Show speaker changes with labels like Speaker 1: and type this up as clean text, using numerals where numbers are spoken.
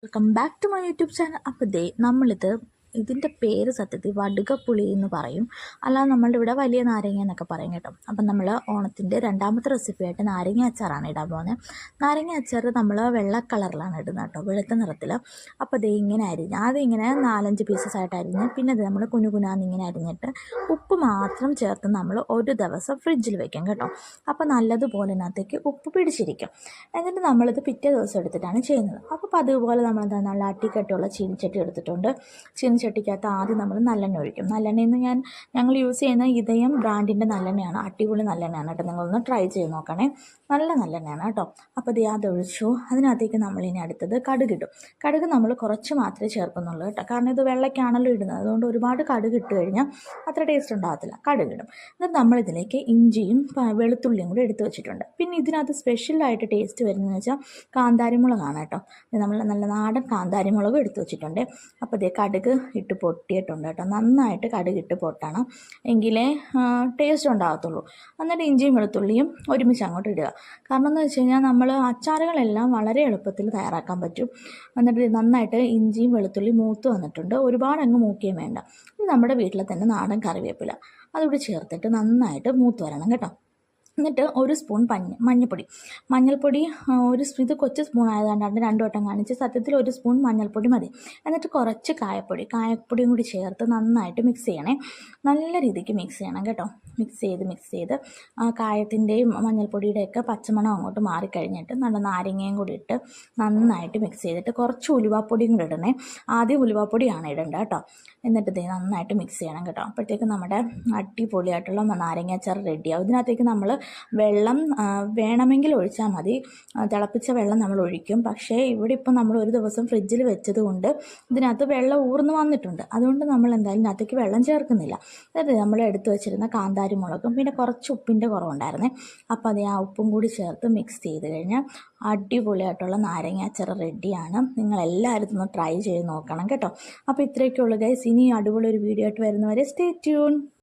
Speaker 1: Welcome back to my YouTube channel. അപ്പോൾ ഇതിൻ്റെ പേര് സത്യത്തിൽ വടുകപ്പുളി എന്ന് പറയും, അല്ലാതെ നമ്മളുടെ ഇവിടെ വലിയ നാരങ്ങ എന്നൊക്കെ പറയും കേട്ടോ. അപ്പം നമ്മൾ ഓണത്തിൻ്റെ രണ്ടാമത്തെ റെസിപ്പിയായിട്ട് നാരങ്ങ അച്ചാറാണ് ഇടാൻ പോകുന്നത്. നാരങ്ങ അച്ചാർ നമ്മൾ വെള്ള കളറിലാണ് ഇടുന്നത് കേട്ടോ, വെളുത്ത നിറത്തിൽ. അപ്പോൾ ഇങ്ങനെ അരിഞ്ഞ് ആദ്യം ഇങ്ങനെ 4-5 പീസസ് ആയിട്ട് അരിഞ്ഞ് പിന്നെ നമ്മൾ കുനുകുനാന്ന് ഇങ്ങനെ അരിഞ്ഞിട്ട് ഉപ്പ് മാത്രം ചേർത്ത് നമ്മൾ ഒരു ദിവസം ഫ്രിഡ്ജിൽ വെക്കും കേട്ടോ. അപ്പോൾ നല്ലതുപോലെ ഇതിനകത്തേക്ക് ഉപ്പ് പിടിച്ചിരിക്കും. എന്നിട്ട് നമ്മളിത് പിറ്റേ ദിവസം എടുത്തിട്ടാണ് ചെയ്യുന്നത്. അപ്പോൾ അതുപോലെ നമ്മൾ നല്ല അട്ടിക്കട്ടിയുള്ള ചീനിച്ചട്ടി എടുത്തിട്ടുണ്ട്. ചീനിച്ചട്ടിക്കകത്ത് ആദ്യം നമ്മൾ നല്ലെണ്ണ ഒഴിക്കും. നല്ലെണ്ണയിൽ ഞങ്ങൾ യൂസ് ചെയ്യുന്ന ഇതയം ബ്രാൻഡിൻ്റെ നല്ലെണ്ണയാണ്, അടിപൊളി നല്ലെണ്ണയാണ് കേട്ടോ. നിങ്ങളൊന്ന് ട്രൈ ചെയ്ത് നോക്കണേ, നല്ല നല്ലെണ്ണയാണ് കേട്ടോ. അപ്പോൾ അതൊഴിച്ചു. അതിനകത്തേക്ക് നമ്മളിനി അടുത്തത് കടുകിടും. കടുക് നമ്മൾ കുറച്ച് മാത്രമേ ചേർക്കുന്നുള്ളൂ കേട്ടോ, കാരണം ഇത് വെള്ളയ്ക്കാണല്ലോ ഇടുന്നത്. അതുകൊണ്ട് ഒരുപാട് കടുക് ഇട്ട് കഴിഞ്ഞാൽ അത്ര ടേസ്റ്റ് ഉണ്ടാകത്തില്ല. കടുകിടും. എന്നിട്ട് നമ്മളിതിലേക്ക് ഇഞ്ചിയും വെളുത്തുള്ളിയും കൂടി എടുത്ത് വെച്ചിട്ടുണ്ട്. പിന്നെ ഇതിനകത്ത് സ്പെഷ്യലായിട്ട് ടേസ്റ്റ് വരുന്നതെന്ന് വെച്ചാൽ കാന്താരിമുളകാണ് കേട്ടോ. നമ്മൾ നല്ല നാടൻ കാന്താരിമുളകും എടുത്ത് വെച്ചിട്ടുണ്ട്. അപ്പോൾ കടുക് ഇട്ട് പൊട്ടിയിട്ടുണ്ട് കേട്ടോ. നന്നായിട്ട് കടുകിട്ട് പൊട്ടണം, എങ്കിലേ ടേസ്റ്റ് ഉണ്ടാകത്തുള്ളൂ. എന്നിട്ട് ഇഞ്ചിയും വെളുത്തുള്ളിയും ഒരുമിച്ച് അങ്ങോട്ട് ഇടുക. കാരണം എന്ന് വെച്ച് കഴിഞ്ഞാൽ നമ്മൾ അച്ചാറുകളെല്ലാം വളരെ എളുപ്പത്തിൽ തയ്യാറാക്കാൻ പറ്റും. എന്നിട്ട് നന്നായിട്ട് ഇഞ്ചിയും വെളുത്തുള്ളിയും മൂത്ത് വന്നിട്ടുണ്ട്, ഒരുപാട് അങ്ങ് മൂക്കുകയും വേണ്ട. നമ്മുടെ വീട്ടിലെ തന്നെ നാടൻ കറിവേപ്പില അതുകൂടി ചേർത്തിട്ട് നന്നായിട്ട് മൂത്ത് വരണം കേട്ടോ. എന്നിട്ട് ഒരു സ്പൂൺ മഞ്ഞൾപ്പൊടി ഇത് കൊച്ചു സ്പൂൺ ആയതുകൊണ്ടാണ് 2 വട്ടം കാണിച്ച്. സത്യത്തിൽ ഒരു സ്പൂൺ മഞ്ഞൾപ്പൊടി മതി. എന്നിട്ട് കുറച്ച് കായപ്പൊടിയും കൂടി ചേർത്ത് നന്നായിട്ട് മിക്സ് ചെയ്യണേ. നല്ല രീതിക്ക് മിക്സ് ചെയ്യണം കേട്ടോ. മിക്സ് ചെയ്ത് കായത്തിൻ്റെയും മഞ്ഞൾപ്പൊടിയുടെയൊക്കെ പച്ചമണം അങ്ങോട്ട് മാറിക്കഴിഞ്ഞിട്ട് നല്ല നാരങ്ങയും കൂടി ഇട്ട് നന്നായിട്ട് മിക്സ് ചെയ്തിട്ട് കുറച്ച് ഉലുവാപ്പൊടിയും കൂടി ഇടണേ. ആദ്യം ഉലുവാപ്പൊടിയാണ് ഇടേണ്ടത് കേട്ടോ. എന്നിട്ട് നന്നായിട്ട് മിക്സ് ചെയ്യണം കേട്ടോ. അപ്പോഴത്തേക്ക് നമ്മുടെ അടിപൊളിയായിട്ടുള്ള നാരങ്ങ അച്ചാർ റെഡിയാവും. ഇതിനകത്തേക്ക് നമ്മൾ വെള്ളം വേണമെങ്കിൽ ഒഴിച്ചാൽ മതി. തിളപ്പിച്ച വെള്ളം നമ്മൾ ഒഴിക്കും. പക്ഷേ ഇവിടെ ഇപ്പം നമ്മൾ ഒരു ദിവസം ഫ്രിഡ്ജിൽ വെച്ചത് കൊണ്ട് ഇതിനകത്ത് വെള്ളം ഊർന്ന് വന്നിട്ടുണ്ട്. അതുകൊണ്ട് നമ്മൾ എന്തായാലും ഇതിനകത്തേക്ക് വെള്ളം ചേർക്കുന്നില്ല. എന്നിട്ട് നമ്മൾ എടുത്തു വെച്ചിരുന്ന കാന്താരിമുളകും പിന്നെ കുറച്ച് ഉപ്പിൻ്റെ കുറവുണ്ടായിരുന്നേ. അപ്പോൾ ആ ഉപ്പും കൂടി ചേർത്ത് മിക്സ് ചെയ്ത് കഴിഞ്ഞാൽ അടിപൊളിയായിട്ടുള്ള നാരങ്ങ അച്ചാർ റെഡിയാണ്. നിങ്ങളെല്ലാവരും ഒന്ന് ട്രൈ ചെയ്ത് നോക്കണം കേട്ടോ. അപ്പോൾ ഇത്രയൊക്കെയുള്ളൂ ഗൈസ്. ഇനി അടിപൊളി ഒരു വീഡിയോ ആയിട്ട് വരുന്നവരെ സ്റ്റേ ട്യൂൺ.